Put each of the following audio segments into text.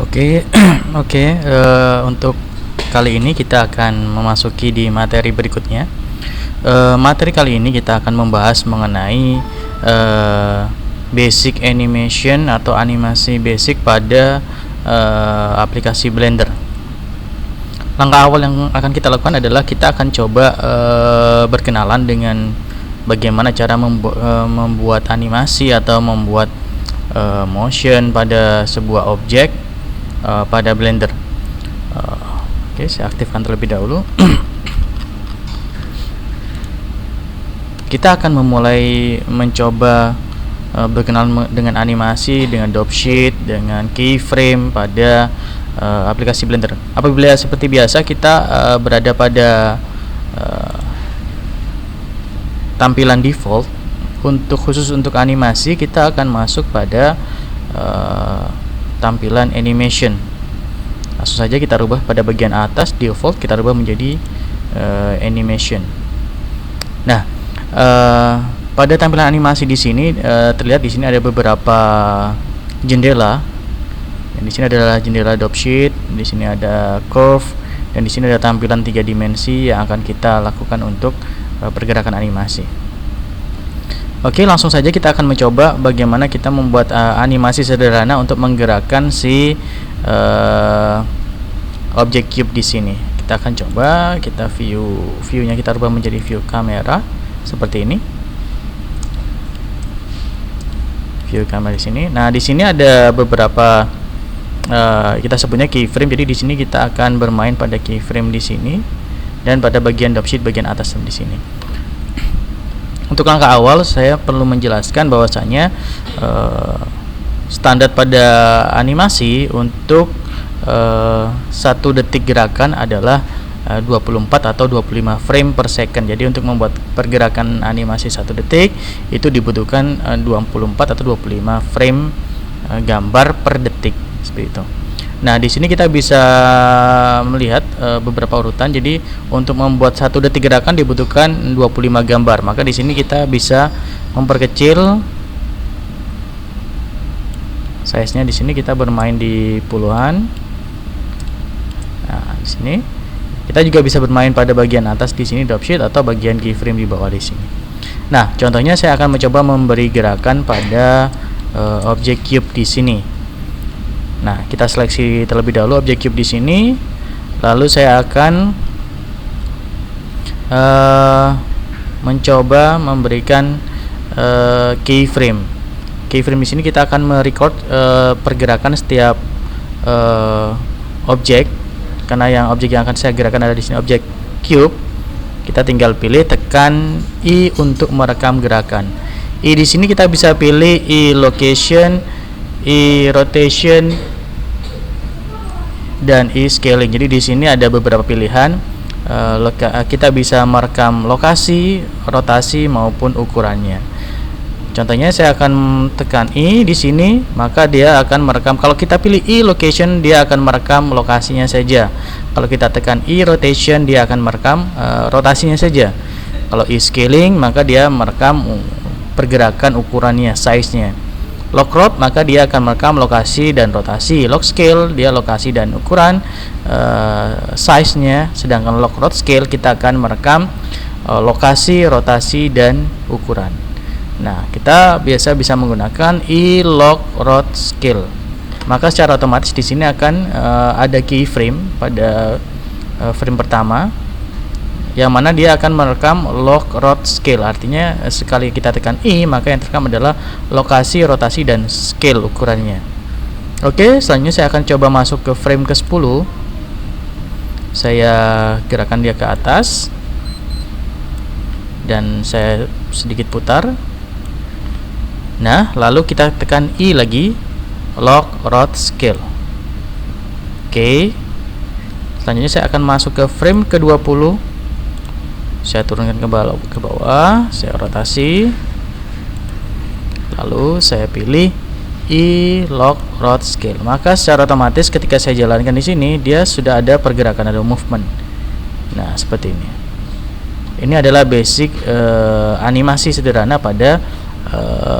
Oke, oke. Untuk kali ini kita akan memasuki di materi berikutnya. Materi kali ini kita akan membahas mengenai basic animation atau animasi basic pada aplikasi Blender. Langkah awal yang akan kita lakukan adalah kita akan coba berkenalan dengan bagaimana cara membuat animasi atau membuat motion pada sebuah objek pada Blender. Oke, saya aktifkan terlebih dahulu. Kita akan memulai mencoba berkenalan dengan animasi, dengan dropsheet, dengan keyframe pada aplikasi Blender. Apabila seperti biasa kita berada pada tampilan default, khusus untuk animasi kita akan masuk pada tampilan animation. Langsung saja kita rubah pada bagian atas default, kita rubah menjadi animation. Nah, pada tampilan animasi di sini terlihat di sini ada beberapa jendela. Dan di sini adalah jendela dropsheet, di sini ada curve, dan di sini ada tampilan 3 dimensi yang akan kita lakukan untuk pergerakan animasi. Oke, langsung saja kita akan mencoba bagaimana kita membuat animasi sederhana untuk menggerakkan si objek cube di sini. Kita akan coba, kita view-nya kita rubah menjadi view kamera seperti ini. View kamera di sini. Nah, di sini ada beberapa kita sebutnya keyframe. Jadi di sini kita akan bermain pada keyframe di sini dan pada bagian dropsheet bagian atas di sini. Untuk langkah awal saya perlu menjelaskan bahwasanya standar pada animasi untuk 1 detik gerakan adalah 24 atau 25 frame per second. Jadi untuk membuat pergerakan animasi 1 detik itu dibutuhkan 24 atau 25 frame gambar per detik seperti itu. Nah, di sini kita bisa melihat beberapa urutan. Jadi untuk membuat 1 detik gerakan dibutuhkan 25 gambar. Maka di sini kita bisa memperkecil size-nya. Di sini kita bermain di puluhan. Nah, di sini kita juga bisa bermain pada bagian atas di sini dropsheet atau bagian keyframe di bawah di sini. Nah, contohnya saya akan mencoba memberi gerakan pada objek cube di sini. Nah, kita seleksi terlebih dahulu objek cube di sini, lalu saya akan mencoba memberikan keyframe. Keyframe di sini kita akan merecord pergerakan setiap objek, karena yang objek yang akan saya gerakan ada di sini objek cube. Kita tinggal pilih, tekan I untuk merekam gerakan. I di sini kita bisa pilih I location, I rotation, dan I scaling. Jadi di sini ada beberapa pilihan. Kita bisa merekam lokasi, rotasi maupun ukurannya. Contohnya saya akan tekan I di sini, maka dia akan merekam. Kalau kita pilih I location, dia akan merekam lokasinya saja. Kalau kita tekan I rotation, dia akan merekam rotasinya saja. Kalau I scaling, maka dia merekam pergerakan ukurannya, size-nya. Lock rot, maka dia akan merekam lokasi dan rotasi. Lock scale, dia lokasi dan ukuran, size-nya. Sedangkan lock rot scale, kita akan merekam lokasi, rotasi, dan ukuran. Nah, kita biasa bisa menggunakan I lock rot scale. Maka secara otomatis di sini akan ada keyframe pada frame pertama, yang mana dia akan merekam lock rot scale. Artinya sekali kita tekan I, maka yang terekam adalah lokasi, rotasi, dan scale ukurannya. Oke, selanjutnya saya akan coba masuk ke frame ke 10. Saya gerakan dia ke atas dan saya sedikit putar. Nah, lalu kita tekan I lagi, lock rot scale. Oke, selanjutnya saya akan masuk ke frame ke 20. Saya turunkan ke bawah, saya rotasi, lalu saya pilih I lock rot scale. Maka secara otomatis ketika saya jalankan di sini, dia sudah ada pergerakan, ada movement. Nah, seperti ini. Ini adalah basic animasi sederhana pada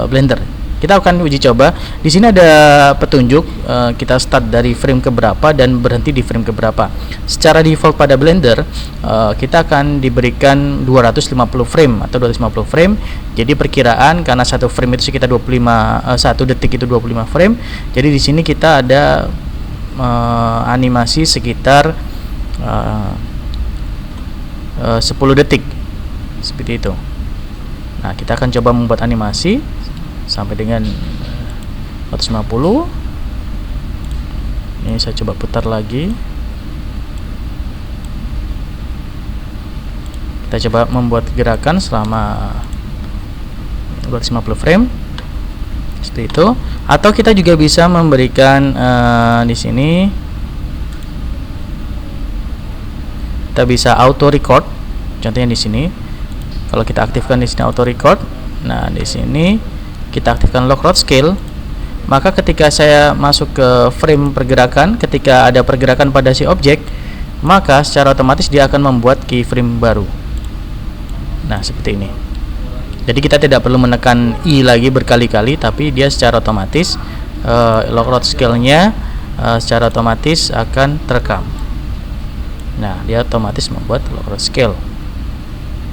Blender. kita akan uji coba. Di sini ada petunjuk kita start dari frame keberapa dan berhenti di frame keberapa. Secara default pada Blender kita akan diberikan 250 frame atau 250 frame. Jadi perkiraan karena satu frame itu sekitar 1 detik itu 25 frame. Jadi di sini kita ada animasi sekitar 10 detik seperti itu. Nah, kita akan coba membuat animasi sampai dengan 150. Ini saya coba putar lagi. Kita coba membuat gerakan selama 250 frame seperti itu. Atau kita juga bisa memberikan di sini kita bisa auto record. Contohnya di sini. Kalau kita aktifkan di sini auto record, nah di sini kita aktifkan lock rod scale, maka ketika saya masuk ke frame pergerakan, ketika ada pergerakan pada si objek, maka secara otomatis dia akan membuat keyframe baru. Nah, seperti ini. Jadi kita tidak perlu menekan I lagi berkali-kali, tapi dia secara otomatis lock rod scale-nya secara otomatis akan terekam. Nah, dia otomatis membuat lock rod scale.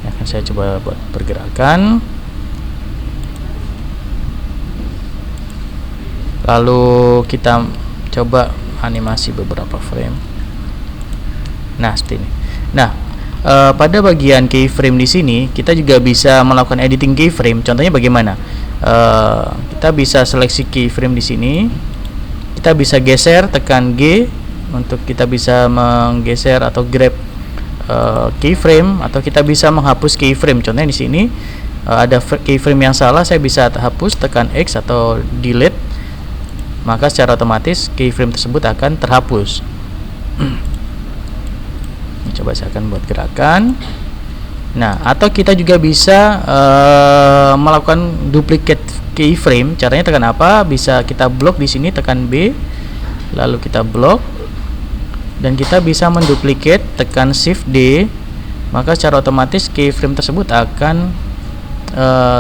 Akan saya coba buat pergerakan, lalu kita coba animasi beberapa frame. Nah, seperti ini. Nah, pada bagian keyframe di sini kita juga bisa melakukan editing keyframe. Contohnya bagaimana? Kita bisa seleksi keyframe di sini. Kita bisa geser, tekan G untuk kita bisa menggeser atau grab keyframe, atau kita bisa menghapus keyframe. Contohnya di sini ada keyframe yang salah, saya bisa hapus, tekan X atau delete, maka secara otomatis keyframe tersebut akan terhapus. Coba saya akan buat gerakan. Nah, atau kita juga bisa melakukan duplicate keyframe. Caranya tekan apa? Bisa kita blok di sini, tekan B, lalu kita blok. Dan kita bisa menduplicate, tekan Shift D, maka secara otomatis keyframe tersebut akan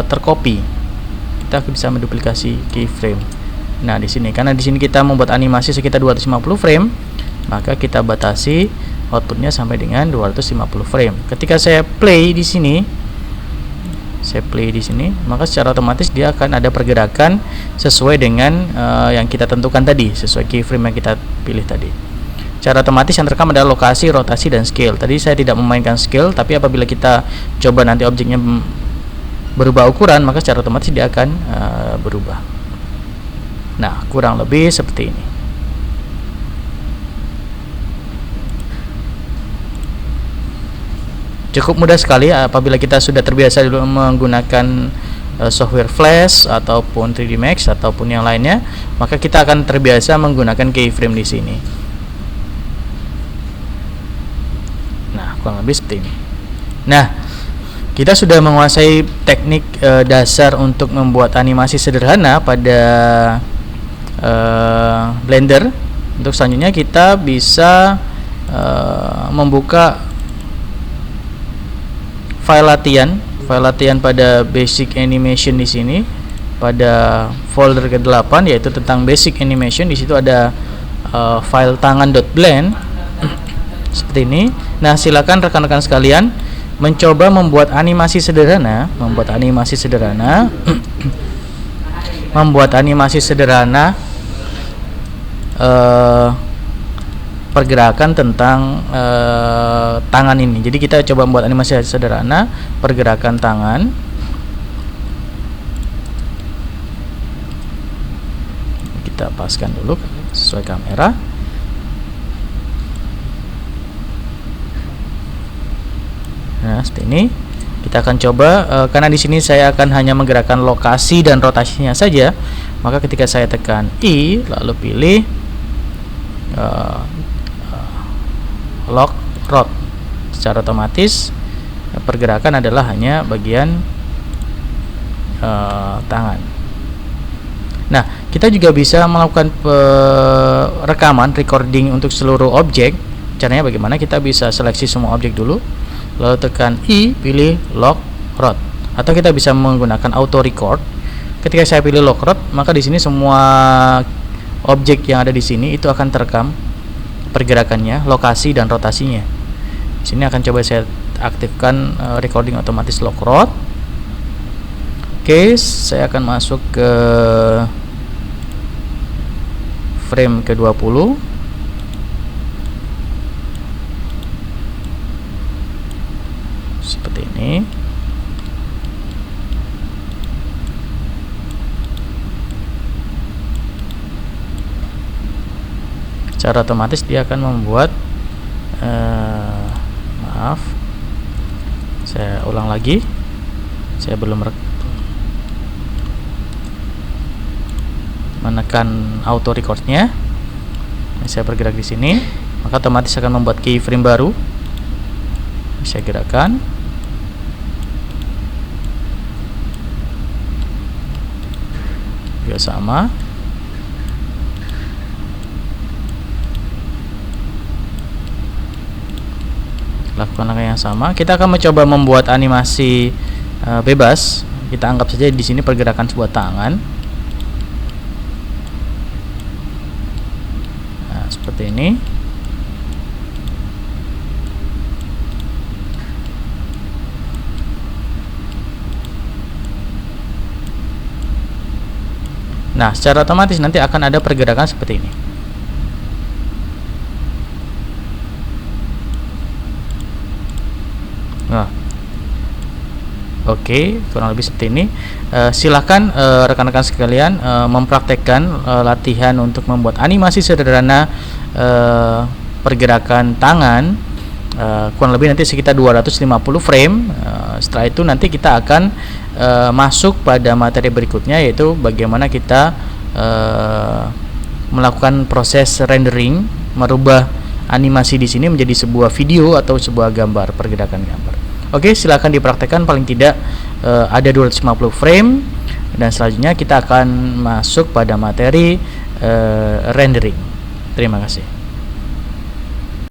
tercopy. Kita bisa menduplikasi keyframe. Nah, di sini karena di sini kita membuat animasi sekitar 250 frame, maka kita batasi outputnya sampai dengan 250 frame. Ketika saya play di sini, maka secara otomatis dia akan ada pergerakan sesuai dengan yang kita tentukan tadi, sesuai keyframe yang kita pilih tadi. Secara otomatis yang terekam adalah lokasi, rotasi, dan scale. Tadi saya tidak memainkan scale, tapi apabila kita coba nanti objeknya berubah ukuran, maka secara otomatis dia akan berubah. Nah, kurang lebih seperti ini. Cukup mudah sekali apabila kita sudah terbiasa dulu menggunakan software Flash ataupun 3D Max ataupun yang lainnya, maka kita akan terbiasa menggunakan keyframe di sini. Kurang lebih seperti ini. Nah, kita sudah menguasai teknik dasar untuk membuat animasi sederhana pada Blender. Untuk selanjutnya kita bisa membuka file latihan pada Basic Animation di sini, pada folder ke-8 yaitu tentang Basic Animation. Di situ ada file tangan.blend seperti ini. Nah, silakan rekan-rekan sekalian mencoba membuat animasi sederhana, pergerakan tentang tangan ini. Jadi kita coba membuat animasi sederhana pergerakan tangan. Kita paskan dulu sesuai kamera. Nah, seperti ini. Kita akan coba karena di sini saya akan hanya menggerakkan lokasi dan rotasinya saja. Maka ketika saya tekan I lalu pilih lock rod, secara otomatis pergerakan adalah hanya bagian tangan. Nah, kita juga bisa melakukan rekaman recording untuk seluruh objek. Caranya bagaimana? Kita bisa seleksi semua objek dulu, lalu tekan I, pilih lock rod, atau kita bisa menggunakan auto record. Ketika saya pilih Lockrod, maka di sini semua objek yang ada di sini itu akan terekam pergerakannya, lokasi dan rotasinya. Di sini akan coba saya aktifkan recording otomatis Lockrod. Oke, saya akan masuk ke frame ke-20. Seperti ini. Secara otomatis dia akan membuat maaf, saya ulang lagi, saya belum menekan auto recordnya. Saya bergerak di sini, maka otomatis akan membuat keyframe baru. Saya gerakkan. Juga sama. Lakukan langkah yang sama. Kita akan mencoba membuat animasi bebas. Kita anggap saja di sini pergerakan sebuah tangan. Nah, seperti ini. Nah, secara otomatis nanti akan ada pergerakan seperti ini. Nah, oke, kurang lebih seperti ini. Silahkan rekan-rekan sekalian mempraktekkan latihan untuk membuat animasi sederhana pergerakan tangan, kurang lebih nanti sekitar 250 frame. Setelah itu nanti kita akan masuk pada materi berikutnya, yaitu bagaimana kita melakukan proses rendering, merubah animasi di sini menjadi sebuah video atau sebuah gambar, pergerakan gambar. Oke, silakan dipraktekkan, paling tidak ada 250 frame, dan selanjutnya kita akan masuk pada materi rendering. Terima kasih.